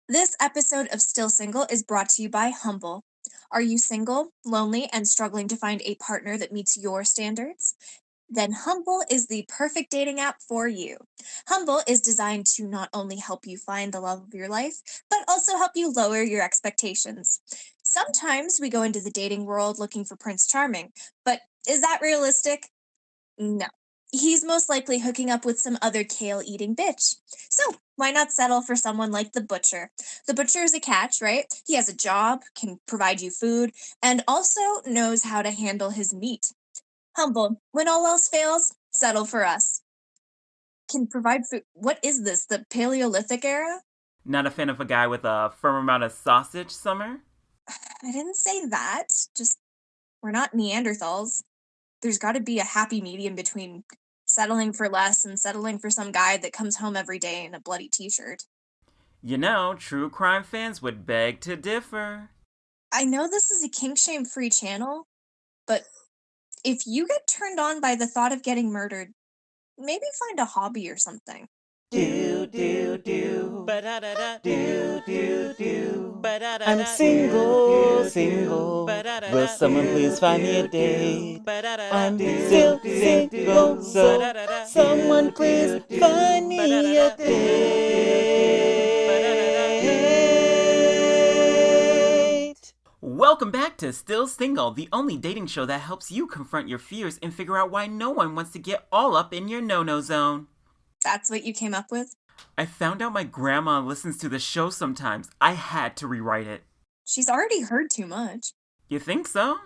This episode of Still Single is brought to you by Humble. Are you single, lonely, and struggling to find a partner that meets your standards? Then Humble is the perfect dating app for you. Humble is designed to not only help you find the love of your life, but also help you lower your expectations. Sometimes we go into the dating world looking for Prince Charming, but is that realistic? No. He's most likely hooking up with some other kale eating bitch. So, why not settle for someone like the butcher? The butcher is a catch, right? He has a job, can provide you food, and also knows how to handle his meat. Humble. When all else fails, settle for us. Can provide food. What is this? The Paleolithic era? Not a fan of a guy with a firm amount of sausage, Summer? I didn't say that. Just, we're not Neanderthals. There's got to be a happy medium between settling for less and settling for some guy that comes home every day in a bloody t-shirt. You know, true crime fans would beg to differ. I know this is a kink shame free channel, but if you get turned on by the thought of getting murdered, maybe find a hobby or something. Do do do do do do. I'm single, single. Will someone please find me a date? I'm still single, so someone please find me a date. Welcome back to Still Single, the only dating show that helps you confront your fears and figure out why no one wants to get all up in your no-no zone. That's what you came up with? I found out my grandma listens to the show sometimes. I had to rewrite it. She's already heard too much. You think so?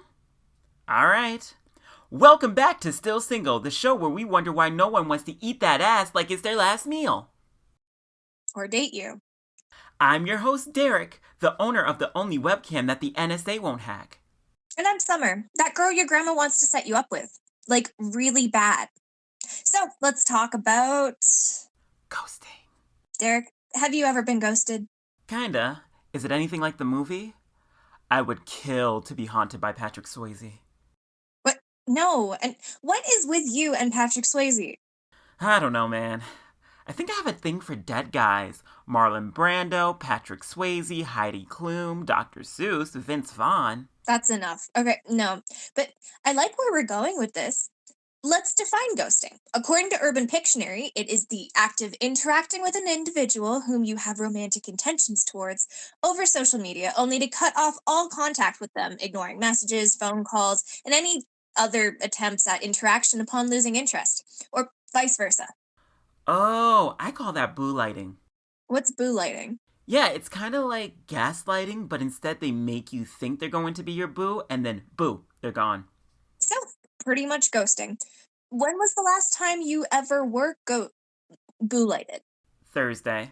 Alright. Welcome back to Still Single, the show where we wonder why no one wants to eat that ass like it's their last meal. Or date you. I'm your host, Derek, the owner of the only webcam that the NSA won't hack. And I'm Summer, that girl your grandma wants to set you up with. Like, really bad. So, let's talk about... Ghosting. Derek, have you ever been ghosted? Kinda. Is it anything like the movie? I would kill to be haunted by Patrick Swayze. What? No, and what is with you and Patrick Swayze? I don't know, man. I think I have a thing for dead guys. Marlon Brando, Patrick Swayze, Heidi Klum, Dr. Seuss, Vince Vaughn. That's enough. Okay, no. But I like where we're going with this. Let's define ghosting. According to Urban Pictionary, it is the act of interacting with an individual whom you have romantic intentions towards over social media, only to cut off all contact with them, ignoring messages, phone calls, and any other attempts at interaction upon losing interest, or vice versa. Oh, I call that boolighting. What's boolighting? Yeah, it's kind of like gaslighting, but instead they make you think they're going to be your boo, and then boo, they're gone. So, pretty much ghosting. When was the last time you ever were boolighted? Thursday.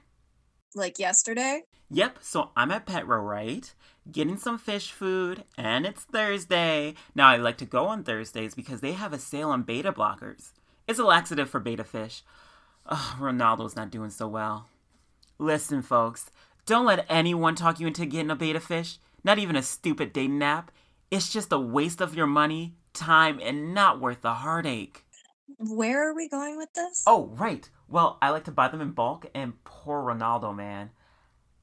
Like yesterday? Yep, so I'm at Petro, right? Getting some fish food, and it's Thursday. Now, I like to go on Thursdays because they have a sale on beta blockers. It's a laxative for beta fish. Ugh, Ronaldo's not doing so well. Listen, folks, don't let anyone talk you into getting a beta fish, not even a stupid dating app. It's just a waste of your money, time, and not worth the heartache. Where are we going with this? Oh, right. Well, I like to buy them in bulk, and poor Ronaldo, man.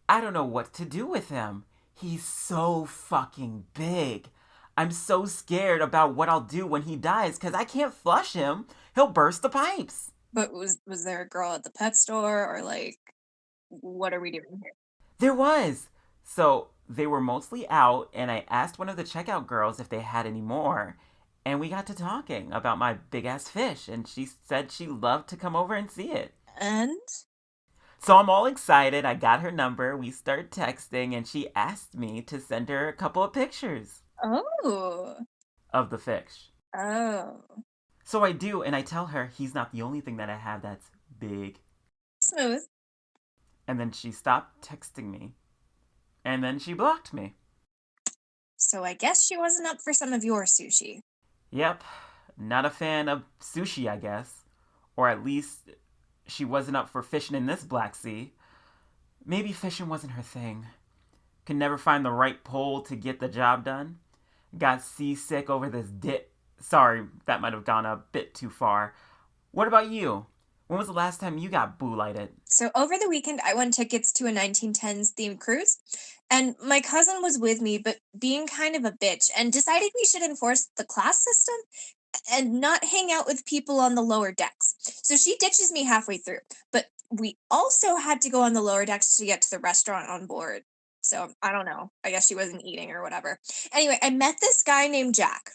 I don't know what to do with him. He's so fucking big. I'm so scared about what I'll do when he dies, because I can't flush him. He'll burst the pipes. But was there a girl at the pet store, or like, what are we doing here? There was. So they were mostly out, and I asked one of the checkout girls if they had any more. And we got to talking about my big ass fish, and she said she loved to come over and see it. And? So I'm all excited. I got her number. We start texting, and she asked me to send her a couple of pictures Oh. of the fish. Oh. So I do, and I tell her he's not the only thing that I have that's big. Smooth. And then she stopped texting me. And then she blocked me. So I guess she wasn't up for some of your sushi. Yep, not a fan of sushi, I guess. Or at least she wasn't up for fishing in this Black Sea. Maybe fishing wasn't her thing. Could never find the right pole to get the job done. Got seasick over this dip. Sorry, that might have gone a bit too far. What about you? When was the last time you got boolighted? So over the weekend, I won tickets to a 1910s themed cruise, and my cousin was with me, but being kind of a bitch, and decided we should enforce the class system and not hang out with people on the lower decks. So she ditches me halfway through, but we also had to go on the lower decks to get to the restaurant on board. So I don't know. I guess she wasn't eating or whatever. Anyway, I met this guy named Jack.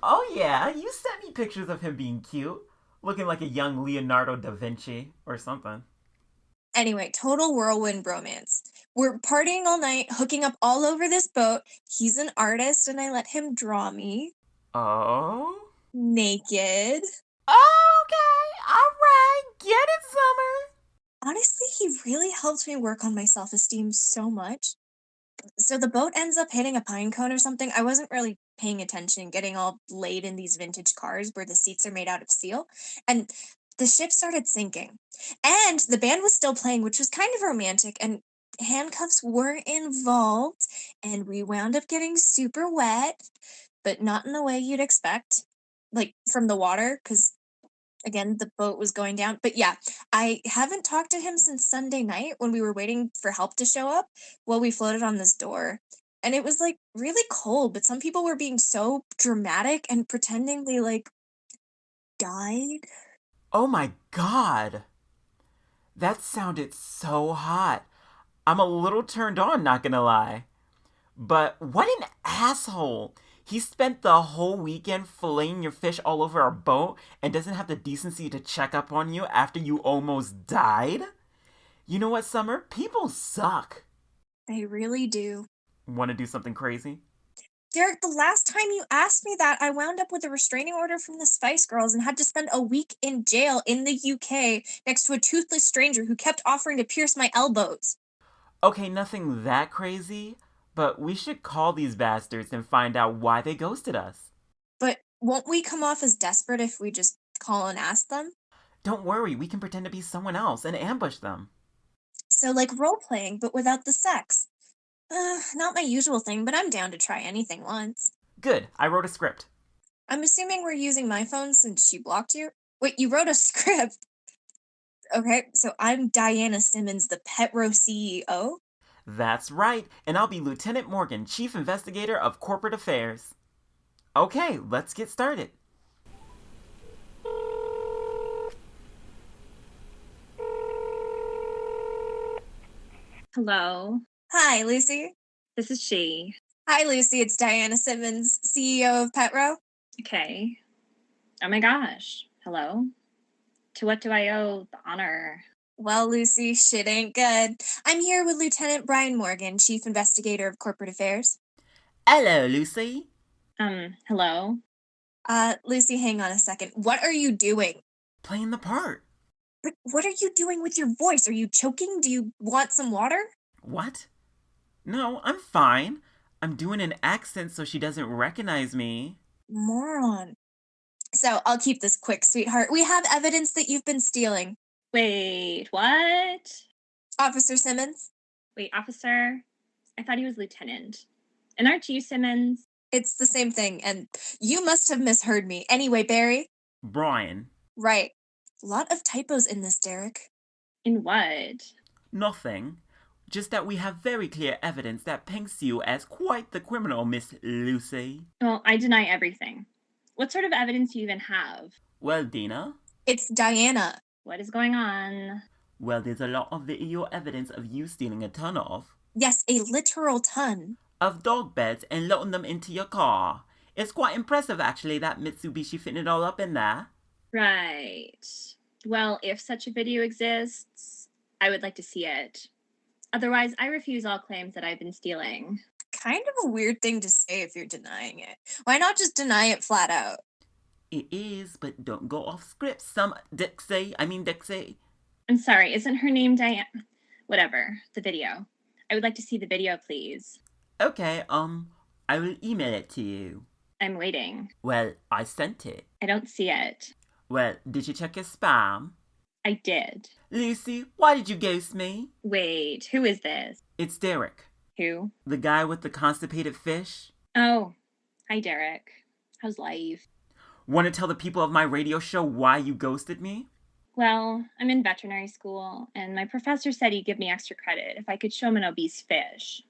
Oh yeah, you sent me pictures of him being cute. Looking like a young Leonardo da Vinci or something. Anyway, total whirlwind bromance. We're partying all night, hooking up all over this boat. He's an artist, and I let him draw me. Oh? Naked. Okay, alright, get it, Summer. Honestly, he really helped me work on my self-esteem so much. So the boat ends up hitting a pine cone or something. I wasn't really paying attention, getting all laid in these vintage cars where the seats are made out of steel. And the ship started sinking. And the band was still playing, which was kind of romantic. And handcuffs were involved. And we wound up getting super wet, but not in the way you'd expect, like from the water, because again, the boat was going down. But yeah, I haven't talked to him since Sunday night when we were waiting for help to show up while we floated on this door. And it was like really cold, but some people were being so dramatic and pretending they like died. Oh my god. That sounded so hot. I'm a little turned on, not gonna lie. But what an asshole. He spent the whole weekend filleting your fish all over our boat and doesn't have the decency to check up on you after you almost died? You know what, Summer? People suck. They really do. Want to do something crazy? Derek, the last time you asked me that, I wound up with a restraining order from the Spice Girls and had to spend a week in jail in the UK next to a toothless stranger who kept offering to pierce my elbows. Okay, nothing that crazy, but we should call these bastards and find out why they ghosted us. But won't we come off as desperate if we just call and ask them? Don't worry, we can pretend to be someone else and ambush them. So like role-playing, but without the sex. Not my usual thing, but I'm down to try anything once. Good, I wrote a script. I'm assuming we're using my phone since she blocked you? Wait, you wrote a script? Okay, so I'm Diana Simmons, the Petro CEO? That's right, and I'll be Lieutenant Morgan, Chief Investigator of Corporate Affairs. Okay, let's get started. Hello, Hi, Lucy. this is she. Hi, Lucy. It's Diana Simmons, CEO of Petro. Okay. Oh my gosh. Hello. To what do I owe the honor? Well, Lucy, shit ain't good. I'm here with Lieutenant Brian Morgan, Chief Investigator of Corporate Affairs. Hello, Lucy. Hello. Lucy, hang on a second. What are you doing? Playing the part. But what are you doing with your voice? Are you choking? Do you want some water? What? No, I'm fine. I'm doing an accent so she doesn't recognize me. Moron. So I'll keep this quick, sweetheart. We have evidence that you've been stealing. Wait, what? Officer Simmons? Wait, officer? I thought he was lieutenant. And aren't you Simmons? It's the same thing, and you must have misheard me. Anyway, Barry? Brian. Right. Lot of typos in this, Derek. In what? Nothing. Just that we have very clear evidence that paints you as quite the criminal, Miss Lucy. Well, I deny everything. What sort of evidence do you even have? Well, Dina? It's Diana. What is going on? Well, there's a lot of video evidence of you stealing a ton Yes, a literal ton. of dog beds and loading them into your car. It's quite impressive, actually, that Mitsubishi fitting it all up in there. Right. Well, if such a video exists, I would like to see it. Otherwise, I refuse all claims that I've been stealing. Kind of a weird thing to say if you're denying it. Why not just deny it flat out? It is, but don't go off script, Dixie. I'm sorry, isn't her name Diane? Whatever, the video. I would like to see the video, please. Okay, I will email it to you. I'm waiting. Well, I sent it. I don't see it. Well, did you check your spam? I did. Lucy, why did you ghost me? Wait, who is this? It's Derek. Who? The guy with the constipated fish. Oh, hi, Derek. How's life? Want to tell the people of my radio show why you ghosted me? Well, I'm in veterinary school, and my professor said he'd give me extra credit if I could show him an obese fish.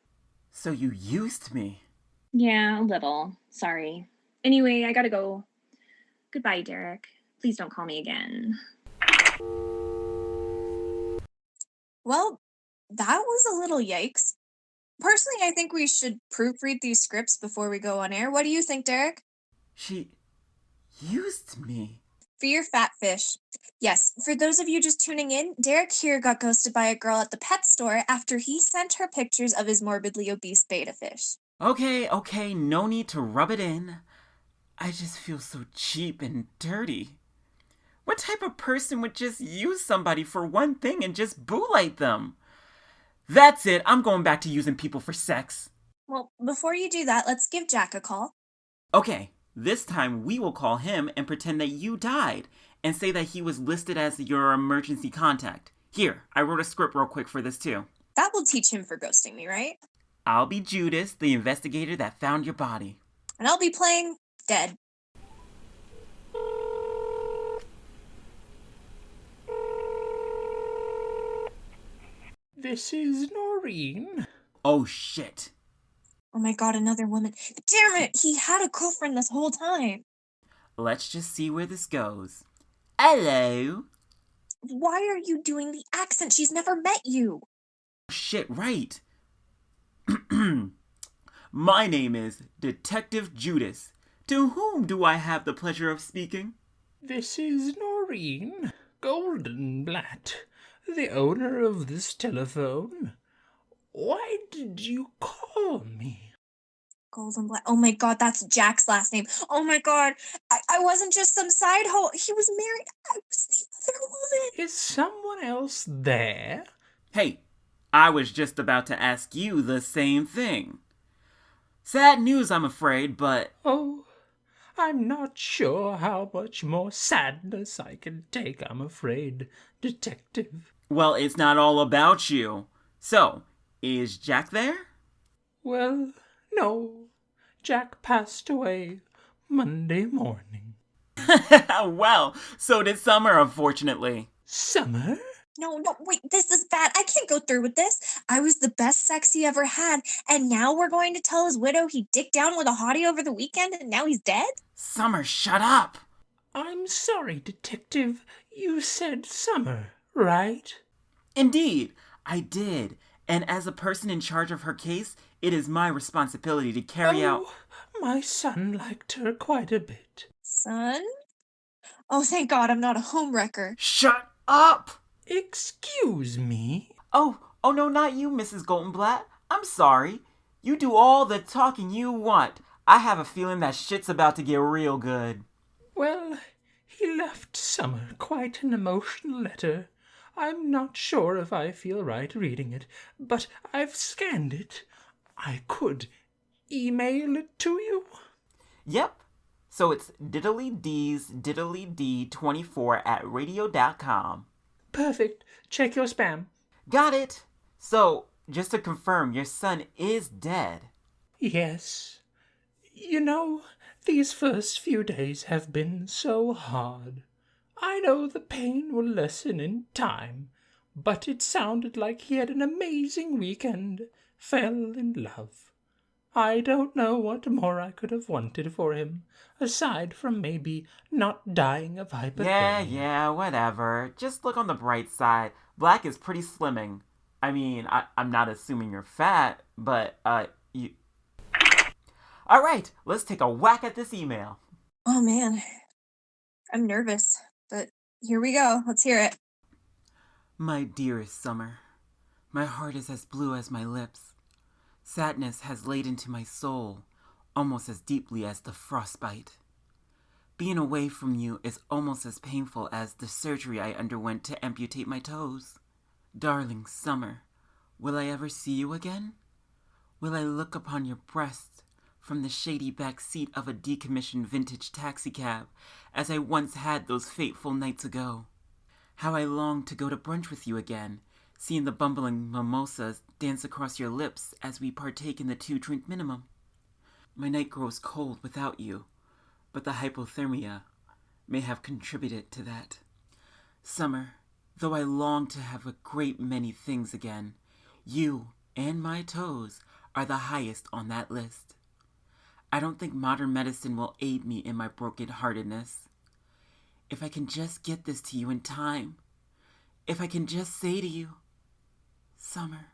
So you used me. Yeah, a little. Sorry. Anyway, I gotta go. Goodbye, Derek. Please don't call me again. Well, that was a little yikes. Personally, I think we should proofread these scripts before we go on air. What do you think, Derek? She used me. For your fat fish. Yes, for those of you just tuning in, Derek here got ghosted by a girl at the pet store after he sent her pictures of his morbidly obese beta fish. Okay, no need to rub it in. I just feel so cheap and dirty. What type of person would just use somebody for one thing and just boolight them? That's it, I'm going back to using people for sex. Well, before you do that, let's give Jack a call. Okay, this time we will call him and pretend that you died and say that he was listed as your emergency contact. Here, I wrote a script real quick for this too. That will teach him for ghosting me, right? I'll be Judas, the investigator that found your body. And I'll be playing dead. This is Noreen. Oh shit. Oh my god, another woman. Damn it, he had a girlfriend this whole time. Let's just see where this goes. Hello. Why are you doing the accent? She's never met you. Shit, right. My name is Detective Judas. To whom do I have the pleasure of speaking? This is Noreen, Goldenblat, the owner of this telephone. Why did you call me? Goldenblat. Oh my god, that's Jack's last name. Oh my god, I wasn't just some side hoe. He was married. I was the other woman. Is someone else there? Hey, I was just about to ask you the same thing. Sad news, I'm afraid, but... Oh, I'm not sure how much more sadness I can take, I'm afraid, Detective. Well, it's not all about you. So, is Jack there? Well, no. Jack passed away Monday morning. Well, so did Summer, unfortunately. Summer? No, wait, this is bad. I can't go through with this. I was the best sex he ever had, and now we're going to tell his widow he dicked down with a hottie over the weekend, and now he's dead? Summer, shut up! I'm sorry, Detective. You said Summer, right? Indeed, I did. And as a person in charge of her case, it is my responsibility to carry out... My son liked her quite a bit. Son? Oh, thank God I'm not a homewrecker. Shut up! Excuse me? Oh, no, not you, Mrs. Goldenblat. I'm sorry. You do all the talking you want. I have a feeling that shit's about to get real good. Well, he left Summer quite an emotional letter. I'm not sure if I feel right reading it, but I've scanned it. I could email it to you. Yep. So it's diddlyd's24@radio.com. Perfect. Check your spam. Got it. So, just to confirm, your son is dead. Yes. You know, these first few days have been so hard. I know the pain will lessen in time, but it sounded like he had an amazing weekend, fell in love. I don't know what more I could have wanted for him, aside from maybe not dying of hypothermia. Yeah, whatever. Just look on the bright side. Black is pretty slimming. I mean, I'm not assuming you're fat, but, you... Alright, let's take a whack at this email. Oh man, I'm nervous, but here we go. Let's hear it. My dearest Summer, my heart is as blue as my lips. Sadness has laid into my soul, almost as deeply as the frostbite. Being away from you is almost as painful as the surgery I underwent to amputate my toes. Darling Summer, will I ever see you again? Will I look upon your breast from the shady back seat of a decommissioned vintage taxicab as I once had those fateful nights ago? How I long to go to brunch with you again, seeing the bumbling mimosas dance across your lips as we partake in the 2-drink minimum. My night grows cold without you, but the hypothermia may have contributed to that. Summer, though I long to have a great many things again, you and my toes are the highest on that list. I don't think modern medicine will aid me in my broken-heartedness. If I can just get this to you in time, if I can just say to you, Summer,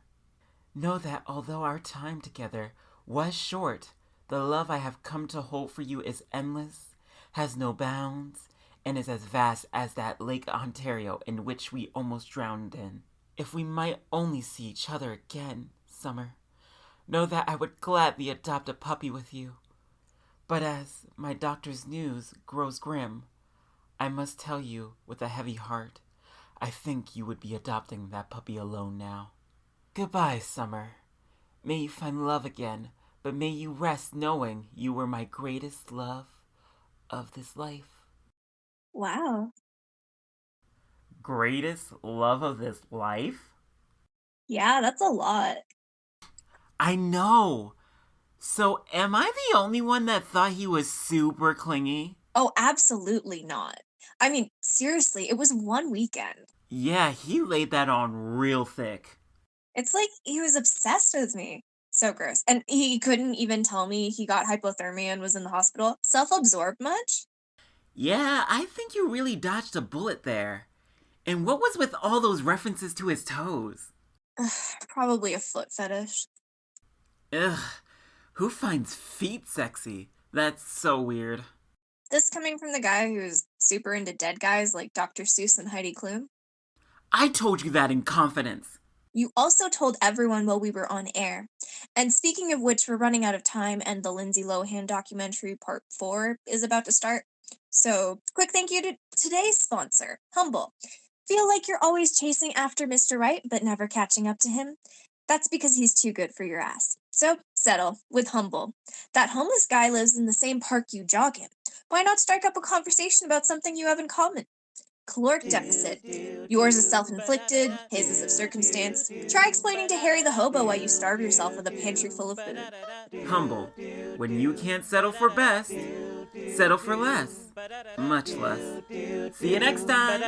know that although our time together was short, the love I have come to hold for you is endless, has no bounds, and is as vast as that Lake Ontario in which we almost drowned in. If we might only see each other again, Summer, know that I would gladly adopt a puppy with you. But as my doctor's news grows grim, I must tell you with a heavy heart, I think you would be adopting that puppy alone now. Goodbye, Summer. May you find love again, but may you rest knowing you were my greatest love of this life. Wow. Greatest love of this life? Yeah, that's a lot. I know. So am I the only one that thought he was super clingy? Oh, absolutely not. I mean, seriously, it was one weekend. Yeah, he laid that on real thick. It's like he was obsessed with me. So gross. And he couldn't even tell me he got hypothermia and was in the hospital. Self-absorbed much? Yeah, I think you really dodged a bullet there. And what was with all those references to his toes? Probably a foot fetish. Ugh, who finds feet sexy? That's so weird. This coming from the guy who's super into dead guys like Dr. Seuss and Heidi Klum? I told you that in confidence. You also told everyone while we were on air. And speaking of which, we're running out of time and the Lindsay Lohan documentary part 4 is about to start. So, quick thank you to today's sponsor, Humble. Feel like you're always chasing after Mr. Right, but never catching up to him? That's because he's too good for your ass. So, settle with Humble. That homeless guy lives in the same park you jog in. Why not strike up a conversation about something you have in common? Caloric deficit. Yours is self-inflicted, his is of circumstance. Try explaining to Harry the hobo why you starve yourself with a pantry full of food. Humble. When you can't settle for best, settle for less. Much less. See you next time.